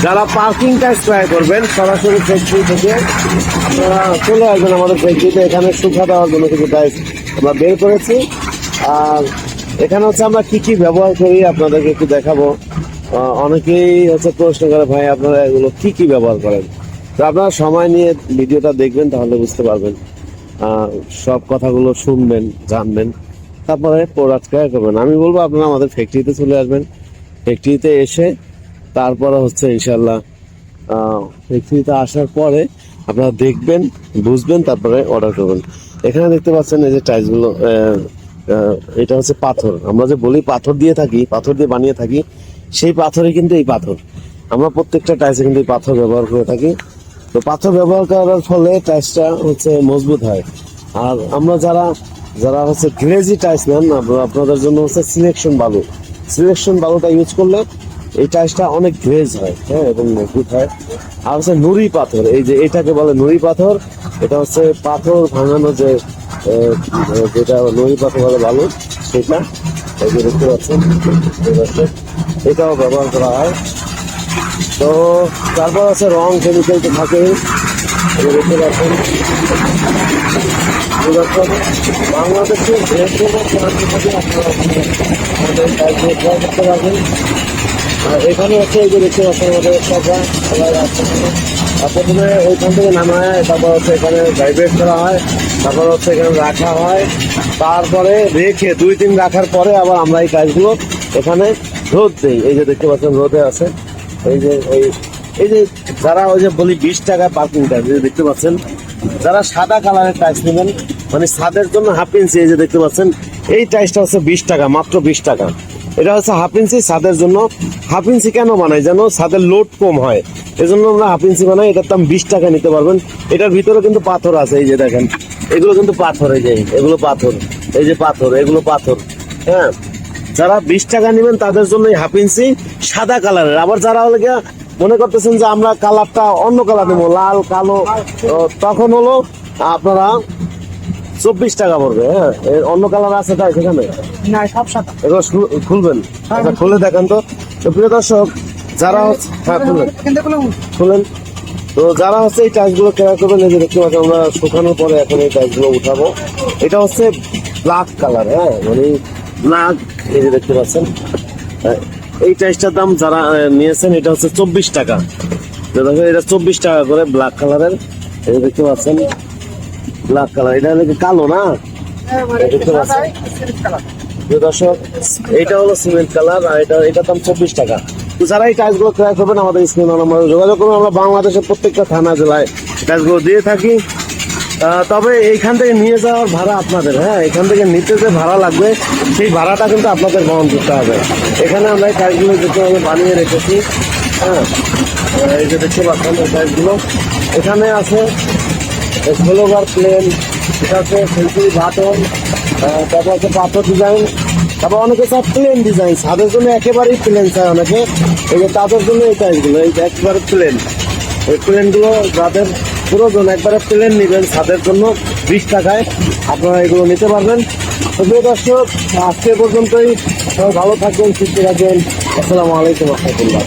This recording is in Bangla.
যারা পার্কিং টাইস ক্রয় করবেন সরাসরি ফ্যাক্টরি থেকে আপনারা চলে আসবেন আমাদের ফ্যাক্টরিতে। এখানে সুখা দেওয়ার জন্য কিছু টাইস আমরা বের করেছি। আর এখানে হচ্ছে আমরা কি কি ব্যবহার করি আপনাদেরকে একটু দেখাবো। অনেকেই হচ্ছে প্রশ্ন করে, ভাই আপনারা এগুলো কি কি ব্যবহার করেন। তো আপনারা সময় নিয়ে ভিডিওটা দেখবেন, তাহলে বুঝতে পারবেন, সব কথাগুলো শুনবেন, জানবেন, তারপরে প্রোডাক্ট ক্রয় করবেন। আমি বলবো আপনারা আমাদের ফ্যাক্টরিতে চলে আসবেন। ফ্যাক্টরিতে এসে তারপরে হচ্ছে ইনশাল্লাহ ফ্যাক্টরিতে আসার পরে আপনারা দেখবেন, বুঝবেন, তারপরে অর্ডার করবেন। এখানে দেখতে পাচ্ছেন এই যে টাইলসগুলো, এটা হচ্ছে পাথর। আমরা যে বলি পাথর দিয়ে থাকি, পাথর দিয়ে বানিয়ে থাকি, সেই পাথরই কিন্তু এই পাথর। আমরা প্রত্যেকটা টাইলসে কিন্তু এই পাথর ব্যবহার করে থাকি। তো পাথর ব্যবহার করার ফলে টাইলসটা হচ্ছে মজবুত হয়। আর আমরা যারা হচ্ছে গ্লেজি টাইলস নেন, আপনাদের জন্য হচ্ছে সিলেকশন বালুটা ইউজ করলে এই টাইলসটা অনেক গ্লেজ হয়, হ্যাঁ, এবং মজবুত হয়। আর হচ্ছে নুড়ি পাথর, এই যে এটাকে বলে নুড়ি পাথর। এটা হচ্ছে পাথর ভাঙানো যেটা নুড়ি পাথর বলে বালু, সেটা এই যে দেখতে পাচ্ছেন, এটাও ব্যবহার করা হয়। তো তারপর আছে রং, কেমিক্যাল তো থাকেই, দেখতে পাচ্ছেন। বাংলাদেশের যে কোনো প্রান্ত থেকে আপনারা করতে পারবেন। আর এখানে হচ্ছে এই যে দেখতে পাচ্ছেন আমাদের সবাই প্রথমে ওইখান থেকে নামায়, তারপর হচ্ছে এখানে ভাইব্রেট করা হয়, তারপর হচ্ছে এখানে রাখা হয়, তারপরে রেখে 2 দিন রাখার পরে আবার আমরা এই কাজগুলো এখানে রোদ দিই। এই যে দেখতে পাচ্ছেন রোদে আছে। এই যে যারা ওই যে বলি 20 টাকা পার্কিং টাইস, দেখতে পাচ্ছেন, যারা সাদা কালারের টাইস নেবেন, মানে ছাদের জন্য হাফ ইঞ্চি, এই যে দেখতে পাচ্ছেন এই টাইসটা হচ্ছে 20 টাকা, মাত্র 20 টাকা। এটা হচ্ছে হাফ ইঞ্চি ছাদের জন্য। হাফ ইঞ্চি কেন বানাই, যেন ছাদের লোড কম হয়, এজন্য আমরা হাফ ইঞ্চি বানাই। এটার দাম 20 টাকা নিতে পারবেন। এটার ভিতরে কিন্তু পাথর আছে, এই যে দেখেন, এগুলো কিন্তু পাথর, এই যে এগুলো পাথর, এই যে পাথর, এগুলো পাথর, হ্যাঁ। যারা 20 টাকা নেবেন তাদের জন্য হাফ ইঞ্চি সাদা কালারের। আবার যারা হলে মনে করতেছেন যে আমরা কালারটা অন্য কালার নেবো, লাল কালো, তখন হলো আপনারা 24 টাকা পড়বে। হ্যাঁ, অন্য কালার আছে তাই সেখানে এগুলো খুলবেন, খুলে দেখেন। তো প্রিয় দর্শক, যারা হ্যাঁ খুলেন। তো যারা হচ্ছে এই টাইলসগুলো ক্রয় করবেন, এই যে দেখতে পাচ্ছেন আমরা শুকানোর পরে এখন এই টাইলসগুলো উঠাবো। এটা হচ্ছে ব্ল্যাক কালার, হ্যাঁ, মানে ব্ল্যাক, এই যে দেখতে পাচ্ছেন। এই টাইলসটার দাম যারা নিয়েছেন এটা হচ্ছে 24 টাকা। এটা 24 টাকা করে ব্ল্যাক কালারের, এই দেখতে পাচ্ছেন ব্ল্যাক কালার। এটা হলো কালো না, দেখতে পাচ্ছেন দর্শক, এটা হলো সিমেন্ট কালার। আর এটার দাম 24 টাকা। তো যারা এই টাইলসগুলো ক্রয় করবেন আমাদের স্ক্রিনে নাম্বারে যোগাযোগ করুন। আমরা বাংলাদেশের প্রত্যেকটা থানা জেলায় টাইলসগুলো দিয়ে থাকি। তবে এইখান থেকে নিয়ে যাওয়ার ভাড়া আপনাদের, হ্যাঁ, এখান থেকে নিতে যে ভাড়া লাগবে সেই ভাড়াটা কিন্তু আপনাদের বহন করতে হবে। এখানে আমরা এই টাইলসগুলো যেভাবে বানিয়ে রেখেছি, হ্যাঁ, এই যে দেখতে পাচ্ছেন এই টাইলসগুলো এখানে আছে স্লোগার প্লেন, এটা আছে সেঞ্চুরি বাটন, তারপর আছে পাথর ডিজাইন, তারপর অনেকে চায় প্লেন ডিজাইন, ছাদের জন্য একেবারেই প্লেন চায় অনেকে। এই যে তাদের জন্য এই টাইলসগুলো এই একেবারে প্লেন, এই প্লেনগুলো যাদের পুরোজন একবারে প্লেন নেবেন ছাদের জন্য 20 টাকায় আপনারা এগুলো নিতে পারবেন। তো প্রিয় দর্শক, আজকে পর্যন্তই, সবাই ভালো থাকবেন, সুস্থ থাকবেন। আসসালামু আলাইকুম রহমতুল্লাহ।